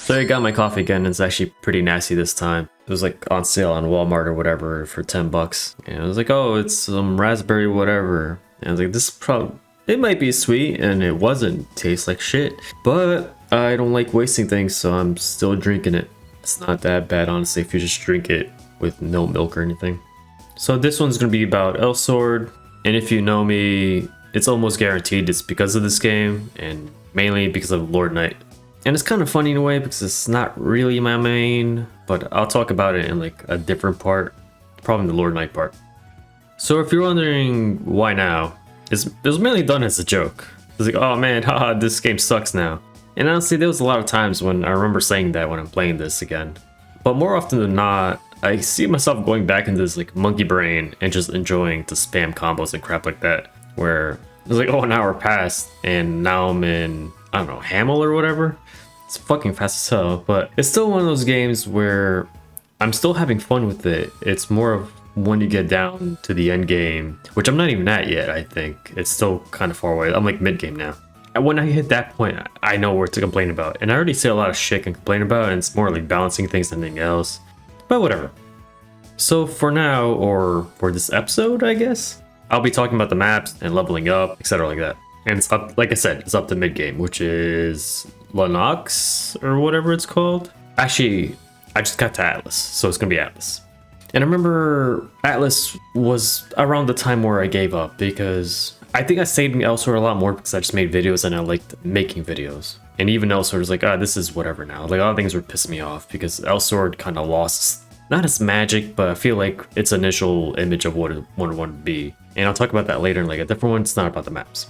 So I got my coffee again. It's actually pretty nasty this time. It was like on sale on Walmart or whatever for 10 bucks. And I was like, oh, it's some raspberry whatever. And I was like, this probably, it might be sweet, and it wasn't. Tastes like shit. But I don't like wasting things, so I'm still drinking it. It's not that bad, honestly, if you just drink it with no milk or anything. So this one's gonna be about Elsword. And if you know me, it's almost guaranteed it's because of this game, and mainly because of Lord Knight. And it's kind of funny in a way because it's not really my main, but I'll talk about it in like a different part, probably the Lord Knight part. So if you're wondering why now, it was mainly done as a joke. It's like, oh man, haha, this game sucks now. And honestly, there was a lot of times when I remember saying that when I'm playing this again. But more often than not, I see myself going back into this like monkey brain and just enjoying to spam combos and crap like that. Where it's like, oh, an hour passed and now I'm in, I don't know, Hamel or whatever. It's fucking fast as hell, but it's still one of those games where I'm still having fun with it. It's more of when you get down to the end game, which I'm not even at yet, I think. It's still kind of far away. I'm like mid game now. And when I hit that point, I know what to complain about. And I already say a lot of shit I can complain about, and it's more like balancing things than anything else. But whatever. So for now, or for this episode, I guess, I'll be talking about the maps and leveling up, etc. like that. And it's up, like I said, it's up to mid game, which is Lennox or whatever it's called. Actually, I just got to Atlas, so it's gonna be Atlas. And I remember Atlas was around the time where I gave up because I think I stayed in Elsword a lot more because I just made videos and I liked making videos. And even Elsword was like, ah, this is whatever now. Like, a lot of things were pissing me off because Elsword kind of lost, not its magic, but I feel like its initial image of what it wanted to be. And I'll talk about that later in like a different one. It's not about the maps.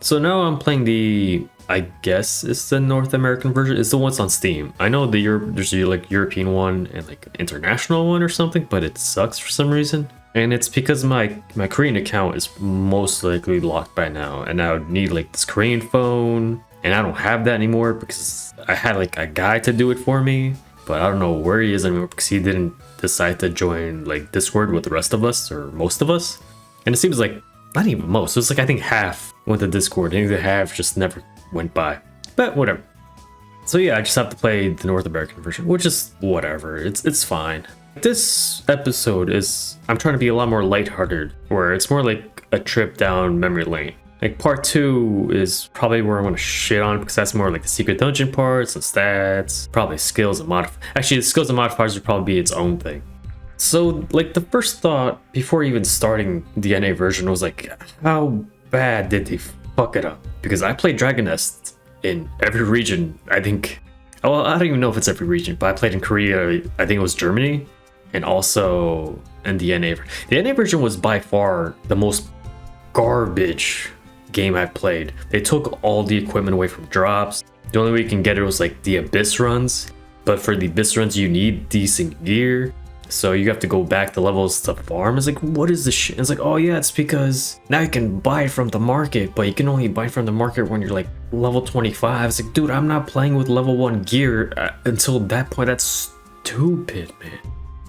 So now I'm playing the, I guess it's the North American version. It's the one's on Steam. I know there's a like European one and like international one or something, but it sucks for some reason. And it's because my Korean account is most likely locked by now, and I would need like this Korean phone, and I don't have that anymore because I had like a guy to do it for me, but I don't know where he is anymore because he didn't decide to join like Discord with the rest of us or most of us. And it seems like not even most. It's like I think half went to Discord, and the half just never went by. But whatever. So yeah, I just have to play the North American version, which is whatever. It's fine. This episode is, I'm trying to be a lot more lighthearted, where it's more like a trip down memory lane. Like part 2 is probably where I want to shit on because that's more like the secret dungeon parts and stats, probably skills and modifiers. Actually, the skills and modifiers would probably be its own thing. So like the first thought before even starting the NA version was like, how bad did they fuck it up? Because I played Dragon Nest in every region, I think. Well, I don't even know if it's every region, but I played in Korea, I think it was Germany, and also in the NA. The NA version was by far the most garbage game I played. They took all the equipment away from drops. The only way you can get it was like the Abyss runs, but for the Abyss runs you need decent gear. So you have to go back the levels to farm. It's like, what is this shit? It's like, oh yeah, it's because now you can buy it from the market, but you can only buy it from the market when you're like level 25. It's like, dude, I'm not playing with level 1 gear until that point. That's stupid, man.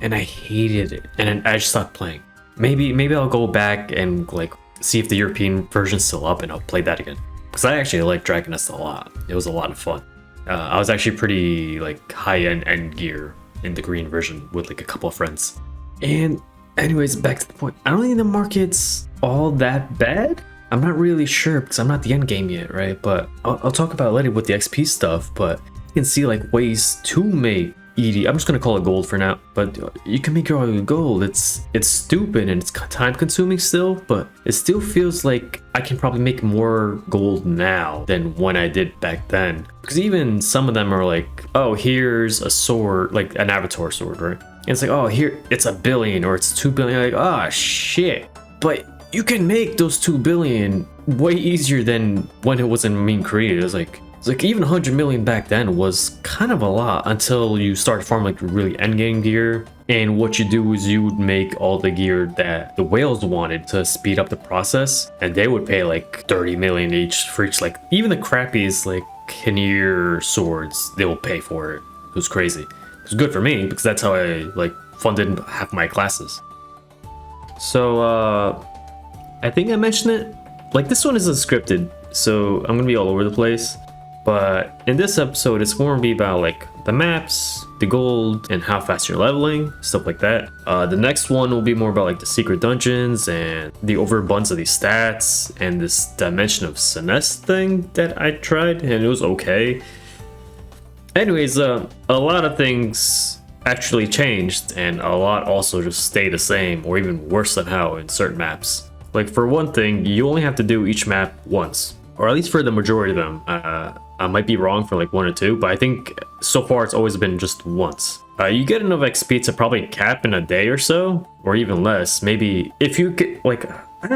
And I hated it. And then I just stopped playing. Maybe I'll go back and like see if the European version's still up and I'll play that again. Because I actually like Dragon Nest a lot. It was a lot of fun. I was actually pretty like high-end gear in the green version with like a couple of friends. And anyways, back to the point. I don't think the market's all that bad. I'm not really sure because I'm not the end game yet, right? But I'll talk about it later with the XP stuff, but you can see like ways to make ED. I'm just gonna call it gold for now, but you can make your own gold. It's stupid and it's time consuming still, but it still feels like I can probably make more gold now than when I did back then. Because even some of them are like, oh, here's a sword, like an avatar sword, right? And it's like, oh, here it's 1 billion or it's 2 billion. Like, oh shit. But you can make those 2 billion way easier than when it wasn't being created. It's like even 100 million back then was kind of a lot until you start farming like really endgame gear. And what you do is you would make all the gear that the whales wanted to speed up the process, and they would pay like 30 million each for each, like even the crappiest like Kinnear swords, they will pay for it. It was crazy. It was good for me because that's how I like funded half my classes. So I think I mentioned it. Like this one isn't scripted, so I'm gonna be all over the place. But in this episode, it's going to be about like the maps, the gold, and how fast you're leveling, stuff like that. The next one will be more about like the secret dungeons and the overabundance of these stats and this dimension of Sinest thing that I tried, and it was okay. Anyways, a lot of things actually changed, and a lot also just stay the same or even worse than how in certain maps. Like for one thing, you only have to do each map once, or at least for the majority of them. I might be wrong for like 1 or 2, but I think so far it's always been just once. You get enough XP to probably cap in a day or so, or even less. Maybe if you get like, I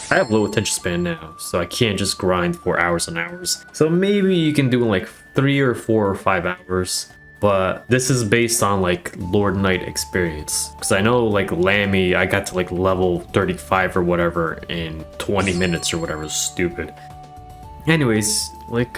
have low attention span now, so I can't just grind for hours and hours. So maybe you can do in like 3 or 4 or 5 hours. But this is based on like Lord Knight experience, because I know like Lammy, I got to like level 35 or whatever in 20 minutes or whatever. Stupid. Anyways, like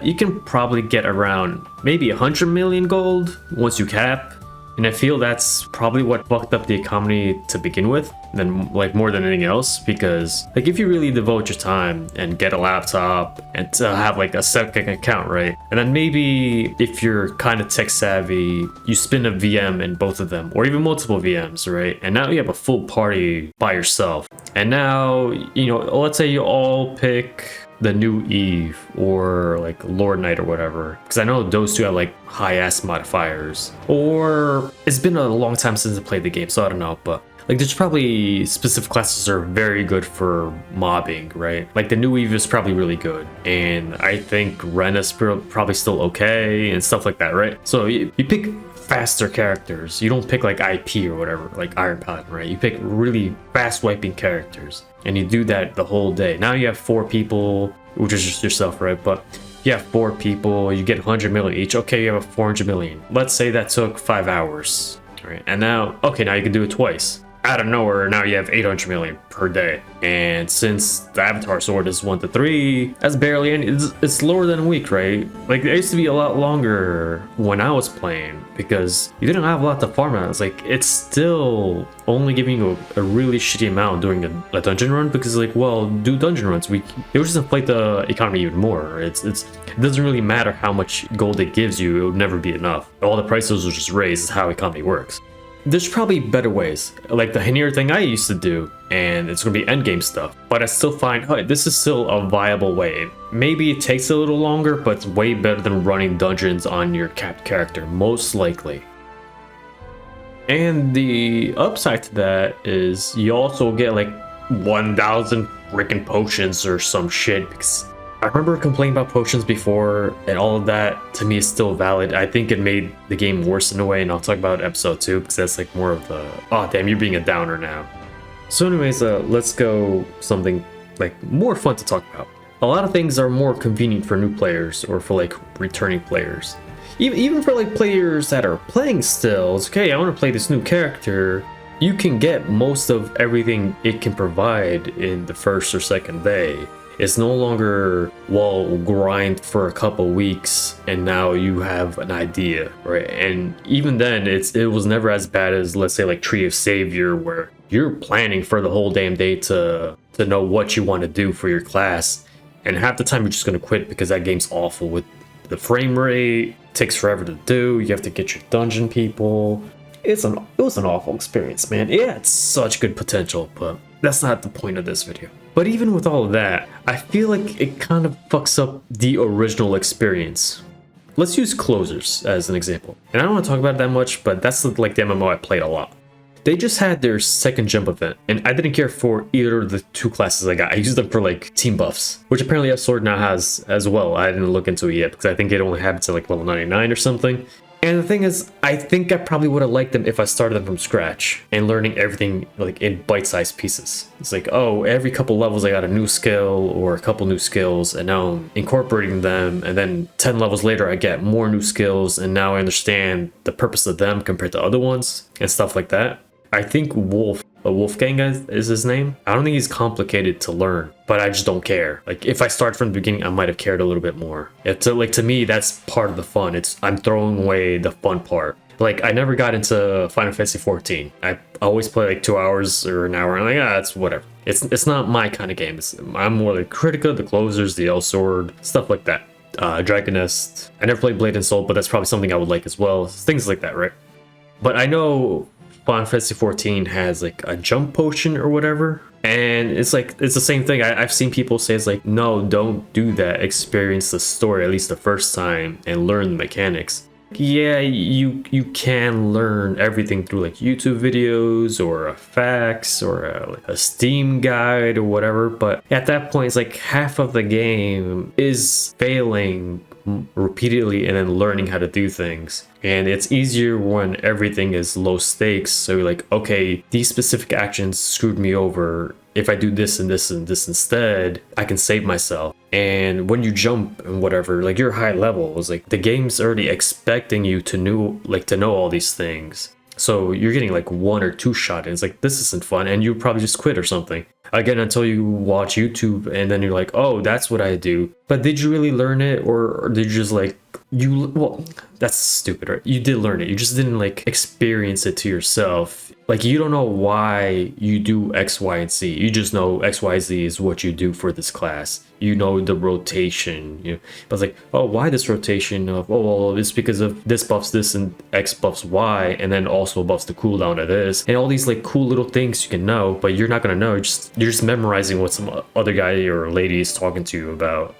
you can probably get around maybe 100 million gold once you cap, and I feel that's probably what fucked up the economy to begin with, then like more than anything else, because like if you really devote your time and get a laptop and to have like a second account, right, and then maybe if you're kind of tech savvy, you spin a VM in both of them or even multiple VMs, right, and now you have a full party by yourself, and now, you know, let's say you all pick the new Eve or like Lord Knight or whatever, because I know those two have like high ass modifiers, or it's been a long time since I played the game, so I don't know, but like there's probably specific classes that are very good for mobbing, right? Like the new Eve is probably really good, and I think Ren is probably still okay and stuff like that, right? So you pick faster characters. You don't pick like IP or whatever, like Iron Paladin, right? You pick really fast wiping characters, and you do that the whole day. Now you have 4 people, which is just yourself, right? But you have 4 people, you get 100 million each. Okay, you have a 400 million. Let's say that took 5 hours, right? And now, okay, now you can do it twice. Out of nowhere, now you have 800 million per day. And since the Avatar Sword is 1 to 3, that's barely any, it's lower than a week, right? Like it used to be a lot longer when I was playing, because you didn't have a lot to farm out. It's like, it's still only giving you a really shitty amount doing a dungeon run, because like, well, do dungeon runs. It would just inflate the economy even more. It doesn't really matter how much gold it gives you, it would never be enough. All the prices will just raise, is how economy works. There's probably better ways, like the Hanier thing I used to do, and it's gonna be endgame stuff, but I still find, hey, this is still a viable way. Maybe it takes a little longer, but it's way better than running dungeons on your capped character, most likely. And the upside to that is you also get like 1,000 freaking potions or some shit, because I remember complaining about potions before, and all of that to me is still valid. I think it made the game worse in a way, and I'll talk about episode 2, because that's like more of the, oh damn, you're being a downer now. So anyways, let's go something like more fun to talk about. A lot of things are more convenient for new players or for like returning players. Even for like players that are playing still, it's okay, I want to play this new character. You can get most of everything it can provide in the first or second day. It's no longer, well, grind for a couple weeks and now you have an idea, right? And even then, it was never as bad as, let's say, like Tree of Savior, where you're planning for the whole damn day to know what you want to do for your class, and half the time you're just gonna quit because that game's awful with the frame rate. Takes forever to do. You have to get your dungeon people. It was an awful experience, man. It had such good potential, but that's not the point of this video. But even with all of that, I feel like it kind of fucks up the original experience. Let's use Closers as an example. And I don't want to talk about it that much, but that's like the MMO I played a lot. They just had their second jump event, and I didn't care for either of the 2 classes I got. I used them for like team buffs, which apparently Elsword now has as well. I didn't look into it yet, because I think it only happens at like level 99 or something. And the thing is, I think I probably would have liked them if I started them from scratch and learning everything like in bite-sized pieces. It's like, oh, every couple levels I got a new skill or a couple new skills, and now I'm incorporating them, and then 10 levels later I get more new skills, and now I understand the purpose of them compared to other ones and stuff like that. I think Wolfgang is his name. I don't think he's complicated to learn, but I just don't care. Like if I start from the beginning, I might have cared a little bit more. To me, that's part of the fun. I'm throwing away the fun part. Like I never got into Final Fantasy 14. I always play like 2 hours or an hour, and I'm like, it's whatever. It's not my kind of game. I'm more like Critica, the Closers, the Elsword, stuff like that. Dragonest. I never played Blade and Soul, but that's probably something I would like as well. Things like that, right? But I know Final Fantasy 14 has like a jump potion or whatever. And it's like, it's the same thing. I've seen people say it's like, no, don't do that. Experience the story at least the first time and learn the mechanics. Yeah, you can learn everything through like YouTube videos or a fax or a Steam guide or whatever, but at that point it's like half of the game is failing repeatedly and then learning how to do things. And it's easier when everything is low stakes, so you're like, okay, these specific actions screwed me over. If I do this and this and this instead, I can save myself. And when you jump and whatever, like you're high level, it's like the game's already expecting you to know all these things. So you're getting like 1 or 2 shot and it's like, this isn't fun, and you probably just quit or something. Again, until you watch YouTube and then you're like, oh, that's what I do. But did you really learn it, or did you just like, well, that's stupid, right? You did learn it, you just didn't like experience it to yourself. Like, you don't know why you do X, Y, and Z. You just know X, Y, Z is what you do for this class. You know the rotation. But it's like, oh, why this rotation of, oh, well, it's because of this buffs this and X buffs Y, and then also buffs the cooldown of this. And all these like cool little things you can know, but you're not gonna know. You're just memorizing what some other guy or lady is talking to you about.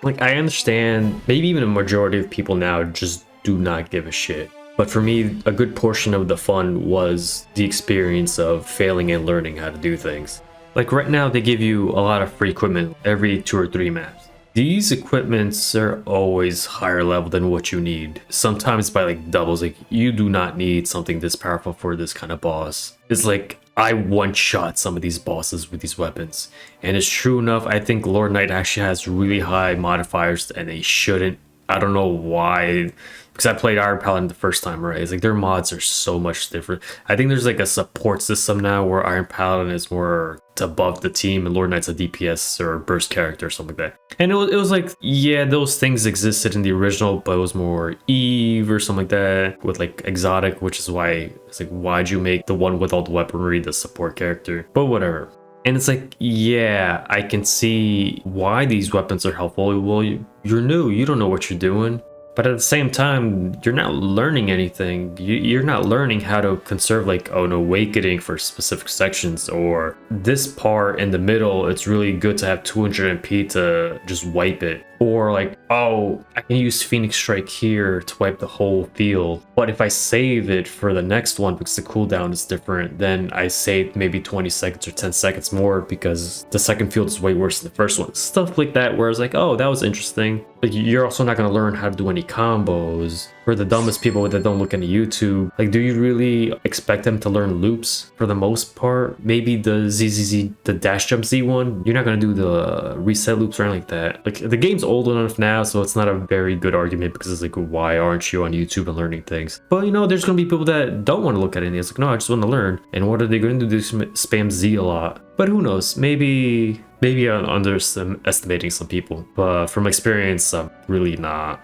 Like, I understand, maybe even a majority of people now just do not give a shit. But for me, a good portion of the fun was the experience of failing and learning how to do things. Like right now, they give you a lot of free equipment every 2 or 3 maps. These equipments are always higher level than what you need. Sometimes by like doubles, like you do not need something this powerful for this kind of boss. It's like, I one-shot some of these bosses with these weapons. And it's true enough, I think Lord Knight actually has really high modifiers and they shouldn't. I don't know why, because I played Iron Paladin the first time, right? It's like their mods are so much different. I think there's like a support system now where Iron Paladin is more above the team and Lord Knight's a DPS or burst character or something like that. And it was like, yeah, those things existed in the original, but it was more Eve or something like that with like exotic, which is why it's like, why'd you make the one with all the weaponry the support character? But whatever. And it's like, yeah, I can see why these weapons are helpful. Well, you're new, you don't know what you're doing. But at the same time, you're not learning anything. You're not learning how to conserve like, oh, an awakening for specific sections, or this part in the middle, it's really good to have 200 MP to just wipe it. Or like, oh, I can use Phoenix Strike here to wipe the whole field. But if I save it for the next one because the cooldown is different, then I saved maybe 20 seconds or 10 seconds more because the second field is way worse than the first one. Stuff like that where it's like, oh, that was interesting. Like, you're also not going to learn how to do any combos. For the dumbest people that don't look into YouTube, like, do you really expect them to learn loops for the most part? Maybe the ZZZ, the dash jump Z one, you're not going to do the reset loops or anything like that. Like, the game's old enough now, so it's not a very good argument because it's like, why aren't you on YouTube and learning things? But, you know, there's going to be people that don't want to look at it. It's like, no, I just want to learn. And what are they going to do? Spam Z a lot. But who knows? Maybe I'm underestimating some people. But from experience, I'm really not.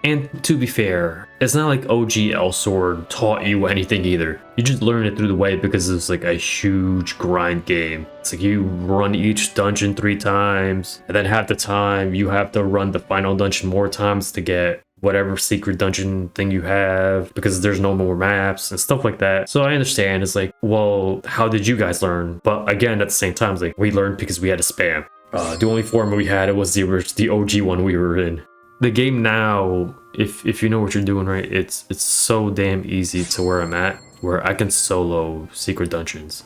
And to be fair, it's not like OG Elsword taught you anything either. You just learn it through the way because it's like a huge grind game. It's like you run each dungeon 3 times, and then half the time you have to run the final dungeon more times to get whatever secret dungeon thing you have because there's no more maps and stuff like that. So I understand, it's like, well, how did you guys learn? But again, at the same time, it's like, we learned because we had to spam. The only form we had, it was the OG one we were in. The game now, if you know what you're doing right, it's so damn easy to where I'm at, where I can solo secret dungeons.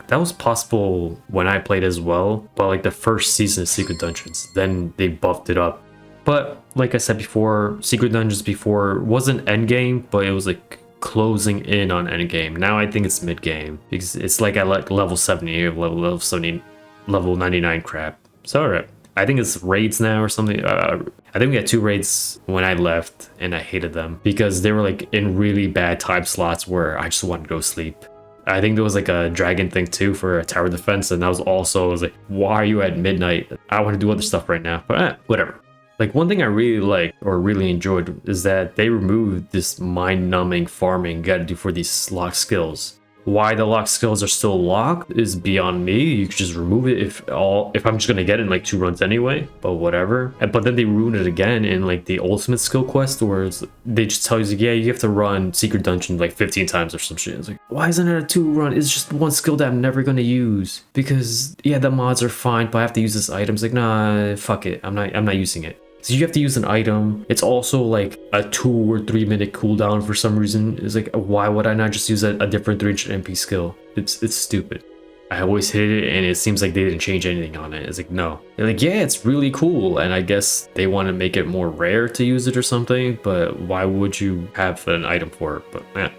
That was possible when I played as well, but like the first season of Secret Dungeons, then they buffed it up. But like I said before, Secret Dungeons before wasn't endgame, but it was like closing in on endgame. Now I think it's mid-game, because it's like at like level 70 or level 70, level 99 crap. So alright. I think it's raids now or something. I think we had 2 raids when I left, and I hated them because they were like in really bad time slots where I just wanted to go sleep. I think there was like a dragon thing too for a tower defense, and that was also, I was like, why are you at midnight? I want to do other stuff right now. But whatever. Like, one thing I really liked or really enjoyed is that they removed this mind-numbing farming you gotta do for these lock skills. Why the lock skills are still locked is beyond me. You could just remove it if I'm just gonna get it in like 2 runs anyway, but whatever. But then they ruin it again in like the ultimate skill quest, where they just tell you like, yeah, you have to run secret dungeon like 15 times or some shit. It's like, why isn't it a 2 run? It's just one skill that I'm never gonna use, because yeah, the mods are fine, but I have to use this item. It's like, nah, fuck it, I'm not using it. So you have to use an item. It's also like a 2 or 3 minute cooldown for some reason. It's like, why would I not just use a different 300 MP skill? It's stupid. I always hit it and it seems like they didn't change anything on it. It's like, no. They're like, yeah, it's really cool. And I guess they want to make it more rare to use it or something, but why would you have an item for it? But yeah.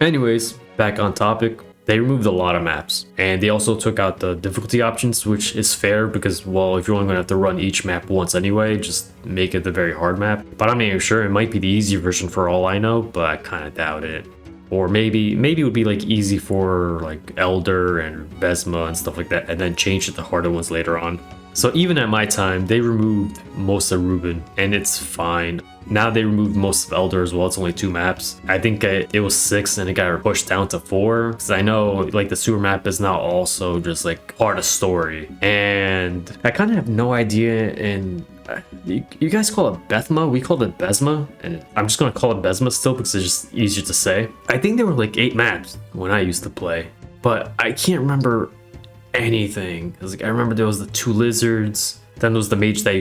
Anyways, back on topic. They removed a lot of maps, and they also took out the difficulty options, which is fair because, well, if you're only going to have to run each map once anyway, just make it the very hard map. But I'm not even sure, it might be the easy version for all I know, but I kind of doubt it. Or maybe it would be like easy for like Elder and Vesma and stuff like that, and then change it to harder ones later on. So even at my time, they removed most of Ruben, and it's fine. Now they removed most of Elder as well. It's only 2 maps. I think it was 6 and it got pushed down to 4. Because I know like the sewer map is now also just like part of story. And I kind of have no idea. And you guys call it Bethma? We called it Besma. And I'm just going to call it Besma still because it's just easier to say. I think there were like 8 maps when I used to play. But I can't remember anything. Like, I remember there was the 2 lizards. Then there was the mage that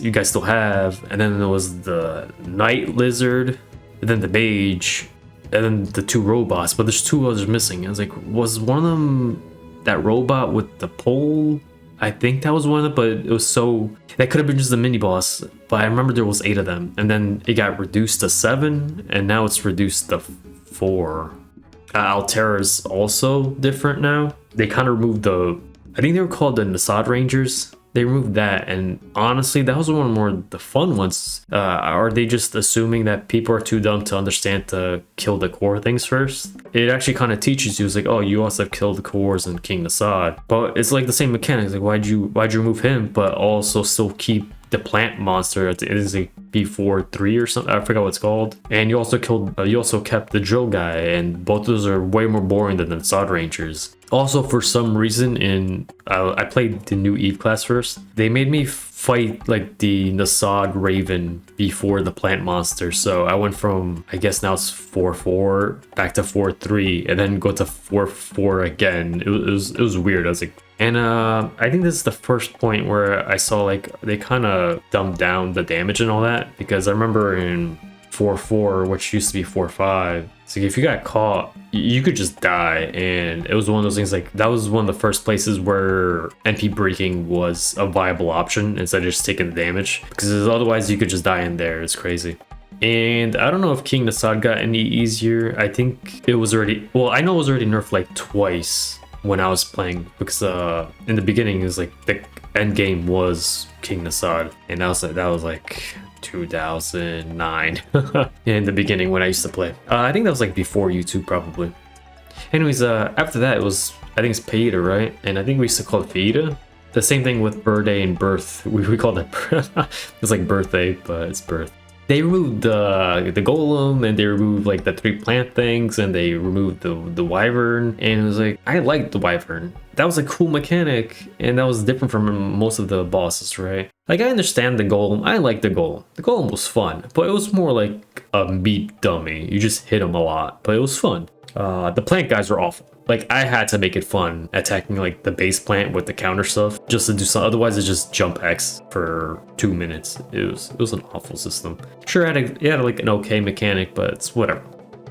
you guys still have, and then there was the night lizard, and then the mage, and then the 2 robots. But there's 2 others missing. I was like, was one of them that robot with the pole? I think that was one of them, but it was so that could have been just a mini boss. But I remember there was 8 of them, and then it got reduced to 7, and now it's reduced to 4. Altera's also different now. They kind of removed I think they were called the Nasad Rangers. They removed that, and honestly, that was one of the fun ones. Are they just assuming that people are too dumb to understand to kill the core things first? It actually kind of teaches you. It's like, oh, you also have killed the cores in King Nasad, but it's like the same mechanics. Like, why'd you remove him, but also still keep the plant monster? It is like B43 or something. I forgot what it's called. And you also kept the drill guy, and both of those are way more boring than the Nasad Rangers. Also, for some reason, I played the new Eve class first. They made me fight like the Nasad Raven before the plant monster. So I went from, I guess now it's 4-4 back to 4-3, and then go to 4-4 again. It was weird. I was like, and I think this is the first point where I saw like they kind of dumbed down the damage and all that, because I remember in 4-4, which used to be 4-5. So if you got caught, you could just die, and it was one of those things like that was one of the first places where NP breaking was a viable option instead of just taking the damage, because otherwise you could just die in there. It's crazy. And I don't know if King Nasad got any easier. I think it was already, well, I know it was already nerfed like twice when I was playing, because in the beginning it was like the end game was King Nasad, and that was like 2009 in the beginning when I used to play. I think that was like before YouTube probably. Anyways, after that it was, I think it's Peita, right? And I think we used to call it Feita. The same thing with birthday and birth. We called it it's like birthday, but it's birth. They removed the golem, and they removed like the 3 plant things, and they removed the wyvern, and it was like, I liked the wyvern. That was a cool mechanic, and that was different from most of the bosses, right? Like, I understand the golem. I like the golem. The golem was fun, but it was more like a meat dummy. You just hit him a lot, but it was fun. The plant guys were awful. Like, I had to make it fun attacking like the base plant with the counter stuff just to do something. Otherwise, it's just jump X for 2 minutes. It was an awful system. Sure, it had like an okay mechanic, but it's whatever.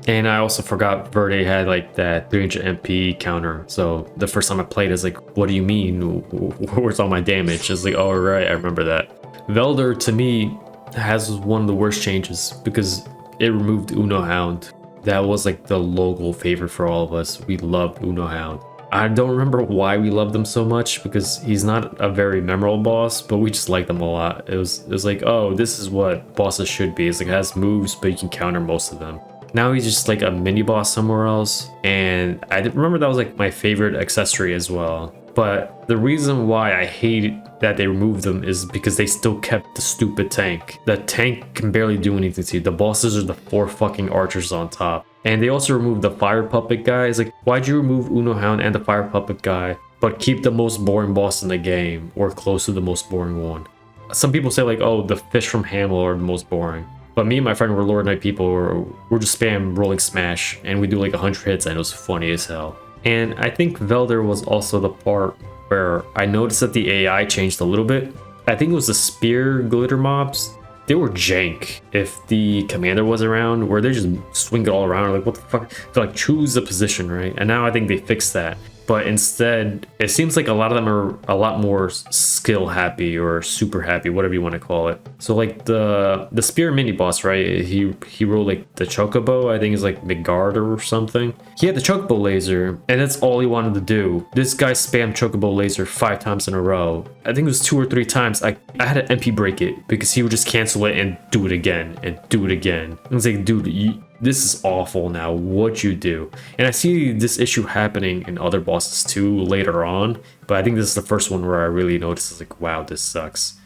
And I also forgot Verde had like that 300 MP counter. So the first time I played, it's like, what do you mean? Where's all my damage? It's like, oh, right, I remember that. Velder, to me, has one of the worst changes because it removed Uno Hound. That was like the local favorite for all of us. We loved Uno Hound. I don't remember why we loved him so much, because he's not a very memorable boss, but we just liked him a lot. It was like, oh, this is what bosses should be. It's like, it has moves, but you can counter most of them. Now he's just like a mini boss somewhere else, and I remember that was like my favorite accessory as well. But the reason why I hate that they removed them is because they still kept the stupid tank. The tank can barely do anything to you. The bosses are the 4 fucking archers on top. And they also removed the fire puppet guy. It's like, why'd you remove Uno Hound and the fire puppet guy, but keep the most boring boss in the game, or close to the most boring one? Some people say like, oh, the fish from Hamel are the most boring. But me and my friend were Lord Knight people, we're just spam rolling smash, and we do like 100 hits, and it was funny as hell. And I think Velder was also the part where I noticed that the AI changed a little bit. I think it was the spear glitter mobs. They were jank if the commander was around, where they just swing it all around. Like, what the fuck? They like choose the position, right? And now I think they fixed that. But instead, it seems like a lot of them are a lot more skill happy or super happy, whatever you want to call it. So like the spear mini boss, right? He rolled like the chocobo, I think is like Midgard or something. He had the chocobo laser, and that's all he wanted to do. This guy spammed chocobo laser 5 times in a row. I think it was 2 or 3 times. I had to MP break it because he would just cancel it and do it again and do it again. I was like, dude, this is awful now, what you do. And I see this issue happening in other bosses too later on, but I think this is the first one where I really noticed, it's like, wow, this sucks.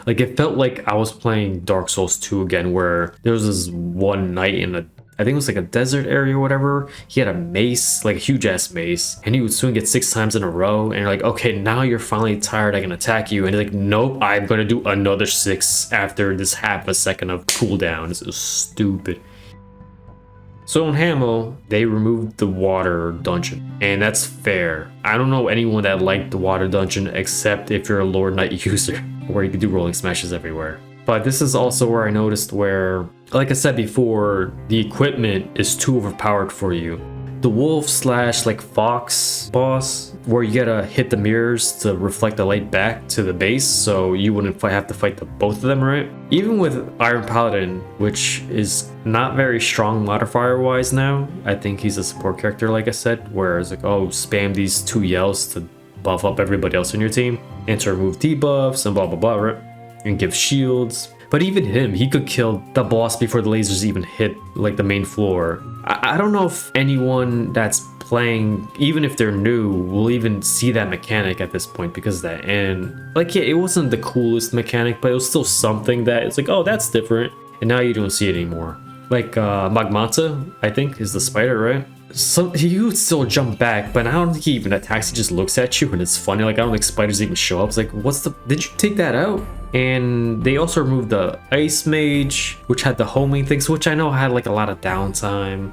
Like, it felt like I was playing Dark Souls 2 again, where there was this one knight in I think it was like a desert area or whatever. He had a mace, like a huge ass mace, and he would swing it 6 times in a row. And you're like, okay, now you're finally tired, I can attack you. And he's like, nope, I'm gonna do another 6 after this half a second of cooldown. This is stupid. So in Hamel, they removed the water dungeon, and that's fair. I don't know anyone that liked the water dungeon except if you're a Lord Knight user, where you can do rolling smashes everywhere. But this is also where I noticed where, like I said before, the equipment is too overpowered for you. The wolf slash like fox boss, where you gotta hit the mirrors to reflect the light back to the base, so you wouldn't have to fight both of them, right? Even with Iron Paladin, which is not very strong modifier wise now, I think he's a support character, like I said, where it's like, oh, spam these 2 yells to buff up everybody else on your team, and to remove debuffs and blah blah blah, right? And give shields. But even him, he could kill the boss before the lasers even hit like the main floor. I don't know if anyone that's playing, even if they're new, will even see that mechanic at this point because of that. And like, yeah, it wasn't the coolest mechanic, but it was still something that it's like, oh, that's different. And now you don't see it anymore. Like Magmata, I think, is the spider, right? So he would still jump back, but I don't think he even attacks. He just looks at you, and it's funny. Like, I don't think spiders even show up. It's like, did you take that out? And they also removed the ice mage, which had the homing things, which I know had like a lot of downtime,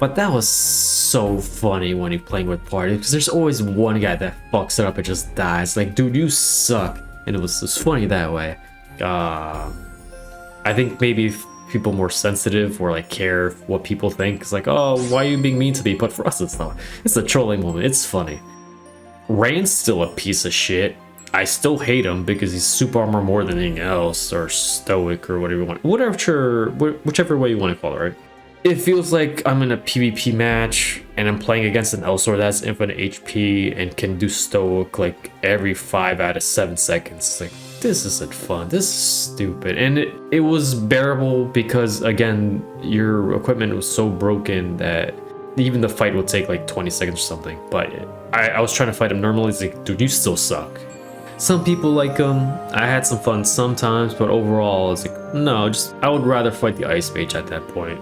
but that was so funny when you're playing with party, because there's always one guy that fucks it up and just dies. Like, dude, you suck. And it was just funny that way. I think maybe people more sensitive or like care what people think. It's like, oh, why are you being mean to me? But for us, it's not. It's a trolling moment. It's funny. Rand's still a piece of shit. I still hate him because he's super armor more than anything else, or stoic, or whatever you want. Whichever way you want to call it, right? It feels like I'm in a PvP match and I'm playing against an Elsword that's infinite HP and can do stoic like every 5 out of 7 seconds. It's like, this isn't fun. This is stupid. And it was bearable because, again, your equipment was so broken that even the fight would take like 20 seconds or something. But I was trying to fight him normally. It's like, dude, you still suck. Some people like him. I had some fun sometimes, but overall, it's like, no, I would rather fight the Ice Mage at that point.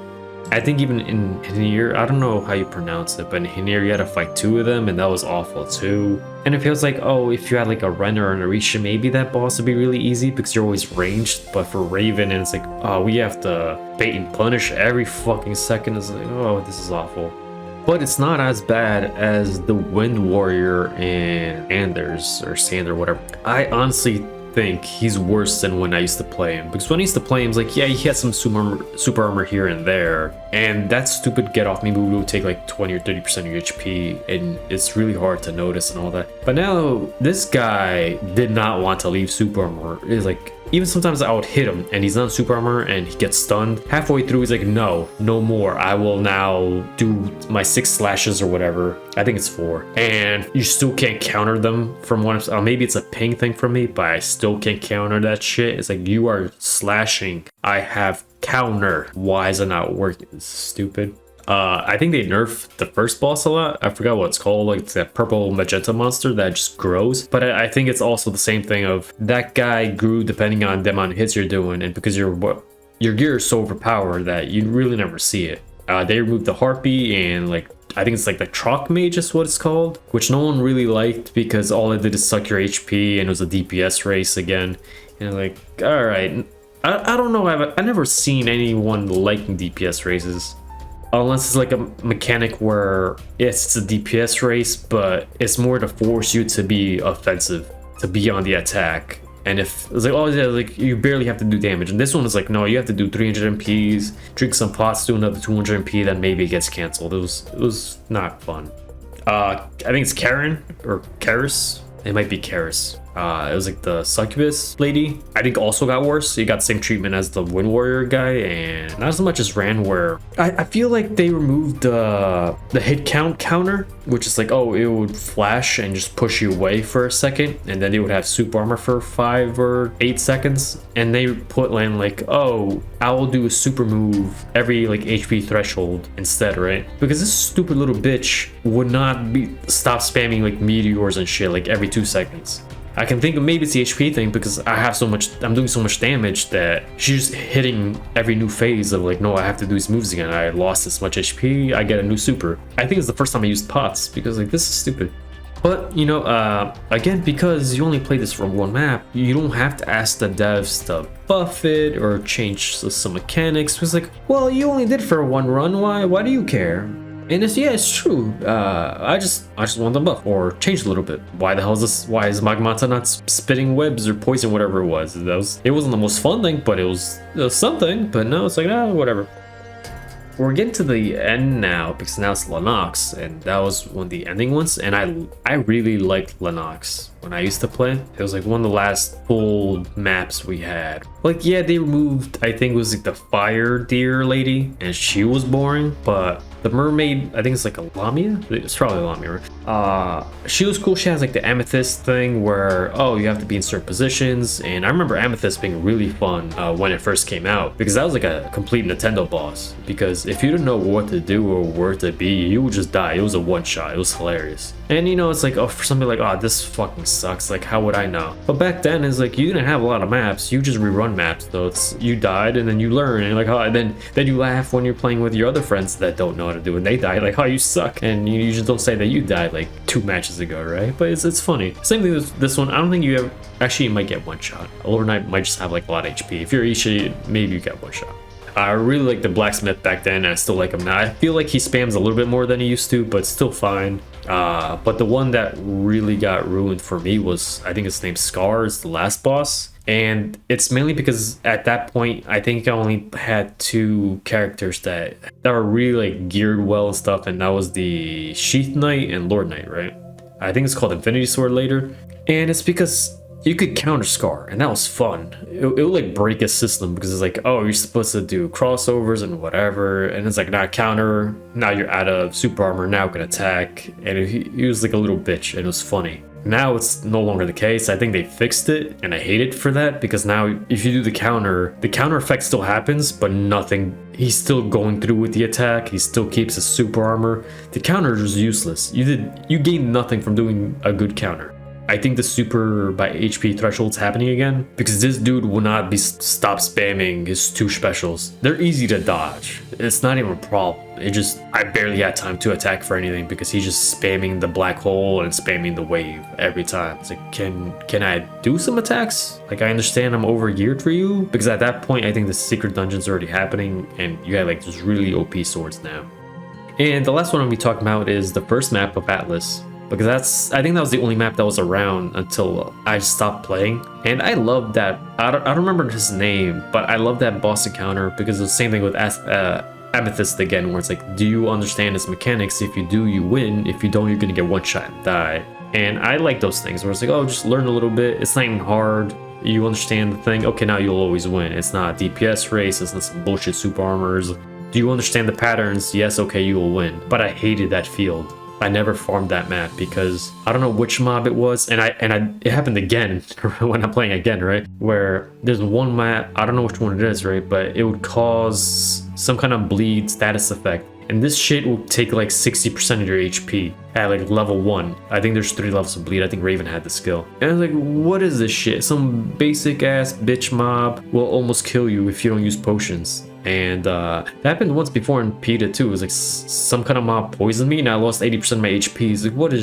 I think even in Hinir, I don't know how you pronounce it, but in Hinir you had to fight 2 of them, and that was awful too. And it feels like, oh, if you had like a Ren or an Orisha, maybe that boss would be really easy because you're always ranged. But for Raven, and it's like, oh, we have to bait and punish every fucking second. It's like, oh, this is awful. But it's not as bad as the Wind Warrior and Anders or Sander, whatever. I honestly think he's worse than when I used to play him, because when I used to play him, it's like, yeah, he had some super armor here and there, and that stupid get off me move would take like 20 or 30% of your HP, and it's really hard to notice and all that. But now this guy did not want to leave super armor. It's like, even sometimes I would hit him and he's on super armor and he gets stunned. Halfway through, he's like, no more. I will now do my 6 slashes or whatever. I think it's 4. And you still can't counter them from one. Maybe it's a ping thing for me, but I still can't counter that shit. It's like, you are slashing. I have counter. Why is it not working? It's stupid. I think they nerfed the first boss a lot. I forgot what it's called, like it's that purple magenta monster that just grows. But I think it's also the same thing of that guy grew depending on the amount of hits you're doing, and because your gear is so overpowered that you really never see it. They removed the harpy and like I think it's like the Troc Mage is what it's called, which no one really liked because all it did is suck your HP and it was a DPS race again. And like, all right, I don't know, I've never seen anyone liking DPS races. Unless it's like a mechanic where yes, it's a DPS race, but it's more to force you to be offensive, to be on the attack. And if it's like, oh yeah, like you barely have to do damage, and this one is like, no, you have to do 300 MPs, drink some pots, do another 200 MP, then maybe it gets canceled. It was not fun. I think it's Karen or Karis. It might be Karis. It was like the succubus lady. I think also got worse. He got the same treatment as the Wind Warrior guy, and not as much as Ran, where I feel like they removed the hit counter, which is like, oh, it would flash and just push you away for a second, and then they would have super armor for 5 or 8 seconds, and they put in like, oh, I will do a super move every like HP threshold instead, right? Because this stupid little bitch would not stop spamming like meteors and shit like every 2 seconds. I can think of maybe it's the HP thing because I'm doing so much damage that she's just hitting every new phase of like, no, I have to do these moves again. I lost this much HP, I get a new super. I think it's the first time I used pots because like, this is stupid. But you know, again, because you only play this for one map, you don't have to ask the devs to buff it or change some mechanics. It's like, well, you only did for one run, why do you care? And it's true. I just want them buff or change a little bit. Why the hell is this? Why is Magmata not spitting webs or poison, whatever it was? It wasn't the most fun thing, but it was something. But no, it's like, whatever. We're getting to the end now because now it's Lennox, and that was one of the ending ones. And I really liked Lennox when I used to play. It was like one of the last full maps we had. Like, yeah, they removed, I think it was like the fire deer lady, and she was boring, but the mermaid, I think it's like a Lamia? It's probably a Lamia, right? She was cool. She has like the amethyst thing where, oh, you have to be in certain positions. And I remember amethyst being really fun when it first came out, because that was like a complete Nintendo boss. Because if you didn't know what to do or where to be, you would just die. It was a one shot. It was hilarious. And you know, it's like, oh, for somebody like, oh, this fucking sucks. Like, how would I know? But back then, it's like, you didn't have a lot of maps. You just rerun maps, though. It's you died and then you learn, and like, oh, and then you laugh when you're playing with your other friends that don't know how to do it. And they die, like, oh, you suck. And you just don't say that you died like 2 matches ago, right? But it's funny. Same thing with this one. I don't think you ever actually, you might get one shot. Lord Knight might just have like a lot of HP. If you're Ishi, maybe you get one shot. I really like the blacksmith back then, and I still like him now. I feel like he spams a little bit more than he used to, but still fine. But the one that really got ruined for me was, I think his name's Scar, is the last boss. And it's mainly because at that point, I think I only had 2 characters that were really like geared well and stuff, and that was the Sheath Knight and Lord Knight, right? I think it's called Infinity Sword later. And it's because you could counter Scar, and that was fun. It would like break a system because it's like, oh, you're supposed to do crossovers and whatever, and it's like, not counter, now you're out of super armor, now you can attack. And he was like a little bitch, and it was funny. Now it's no longer the case. I think they fixed it, and I hate it for that, because now if you do the counter effect still happens, but nothing. He's still going through with the attack. He still keeps his super armor. The counter is useless. You gain nothing from doing a good counter. I think the super by HP threshold's happening again, because this dude will not stop spamming his 2 specials. They're easy to dodge. It's not even a problem. I barely had time to attack for anything because he's just spamming the black hole and spamming the wave every time. It's like, can I do some attacks? Like, I understand I'm over geared for you, because at that point I think the secret dungeon's already happening and you have like just really OP swords now. And the last one I'll be talking about is the first map of Atlas, because I think that was the only map that was around until I stopped playing. And I love that. I don't remember his name, but I love that boss encounter because it's the same thing with Amethyst again, where it's like, do you understand its mechanics? If you do, you win. If you don't, you're gonna get one shot and die. And I like those things where it's like, oh, just learn a little bit. It's not even hard. You understand the thing. Okay, now you'll always win. It's not a DPS race. It's not some bullshit super armors. Do you understand the patterns? Yes, okay, you will win. But I hated that field. I never farmed that map because I don't know which mob it was, and it happened again when I'm playing again, right? Where there's one map, I don't know which one it is, right? But it would cause some kind of bleed status effect, and this shit will take like 60% of your HP at like level 1. I think there's 3 levels of bleed. I think Raven had the skill. And I was like, what is this shit? Some basic ass bitch mob will almost kill you if you don't use potions. And that happened once before in PETA too. It was like some kind of mob poisoned me and I lost 80% of my HP. It's like, what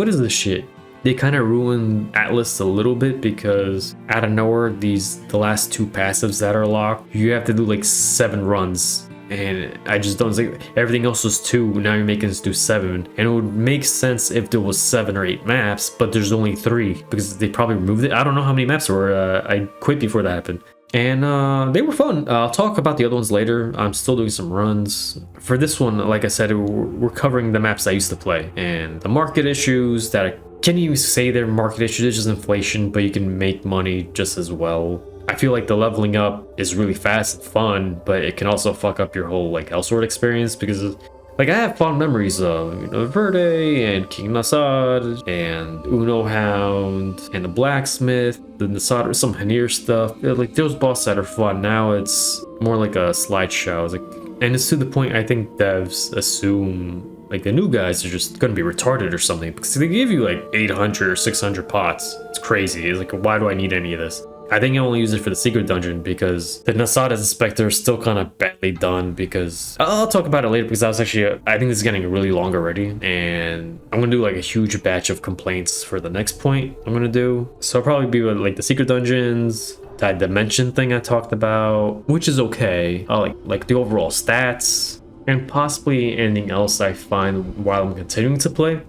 is this shit? They kind of ruined Atlas a little bit because out of nowhere, the last 2 passives that are locked, you have to do like 7 runs. And I just don't think everything else was 2. Now you're making us do 7. And it would make sense if there was 7 or 8 maps, but there's only 3 because they probably removed it. I don't know how many maps there were. I quit before that happened. And they were fun. I'll talk about the other ones later. I'm still doing some runs. For this one, like I said, we're covering the maps I used to play and the market issues that can't even say they're market issues, it's just inflation, but you can make money just as well. I feel like the leveling up is really fast and fun, but it can also fuck up your whole like Elsword experience because like I have fond memories of Verde and King Nasad and Uno Hound and the Blacksmith, the Nasad, some Hanir stuff. Like those bosses that are fun. Now it's more like a slideshow. It's like, and it's to the point I think devs assume like the new guys are just gonna be retarded or something because they give you like 800 or 600 pots. It's crazy. It's like, why do I need any of this? I think I only use it for the secret dungeon because the Nasad as a Spectre is still kind of badly done because I'll talk about it later because I think this is getting really long already and I'm gonna do like a huge batch of complaints for the next point I'm gonna do. So I'll probably be with like the secret dungeons, that dimension thing I talked about, which is okay. I like the overall stats and possibly anything else I find while I'm continuing to play.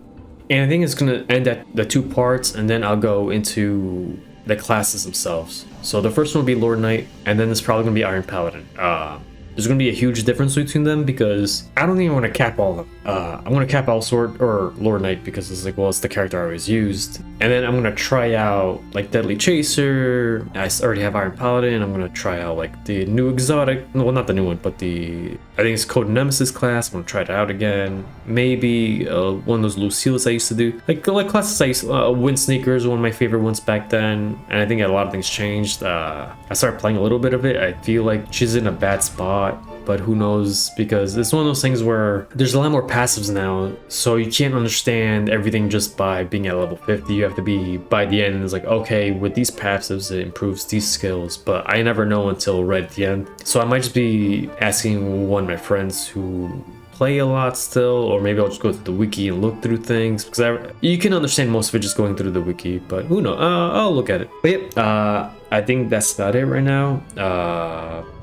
And I think it's gonna end at the 2 parts and then I'll go into the classes themselves. So the first one will be Lord Knight, and then it's probably gonna be Iron Paladin. There's gonna be a huge difference between them because I don't even want to cap all of them. I'm gonna cap Elsword or Lord Knight because it's like, well, it's the character I always used. And then I'm gonna try out like Deadly Chaser. I already have Iron Paladin. I'm gonna try out like the new exotic, well, not the new one, but I think it's Code Nemesis class. I'm gonna try it out again. Maybe one of those Lucille's I used to do. Like classes I used Wind Sneaker is one of my favorite ones back then. And I think a lot of things changed. I started playing a little bit of it. I feel like she's in a bad spot, but who knows, because it's one of those things where there's a lot more passives now, so you can't understand everything just by being at level 50. You have to be by the end. It's like, okay, with these passives it improves these skills, but I never know until right at the end. So I might just be asking one of my friends who play a lot still, or maybe I'll just go to the wiki and look through things because you can understand most of it just going through the wiki, but who knows. I'll look at it. But yep, I think that's about it right now.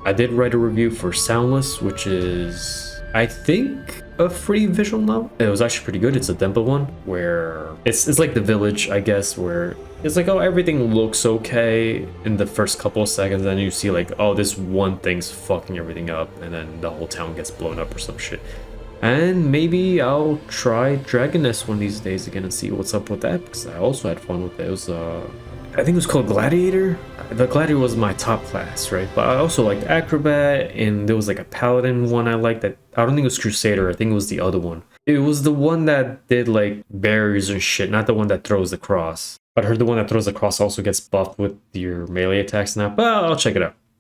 I did write a review for Soundless, which is, I think, a free visual novel. It was actually pretty good. It's a Dempa one where it's like The Village, I guess, where it's like, oh, everything looks okay in the first couple of seconds, and then you see like, oh, this one thing's fucking everything up, and then the whole town gets blown up or some shit. And maybe I'll try Dragon Nest one of these days again and see what's up with that, because I also had fun with it. It was I think it was called Gladiator. The Gladiator was my top class, right? But I also liked Acrobat, and there was like a Paladin one I liked that, I don't think it was Crusader, I think it was the other one. It was the one that did like barriers and shit, not the one that throws the cross. But I heard the one that throws the cross also gets buffed with your melee attacks now, but I'll check it out.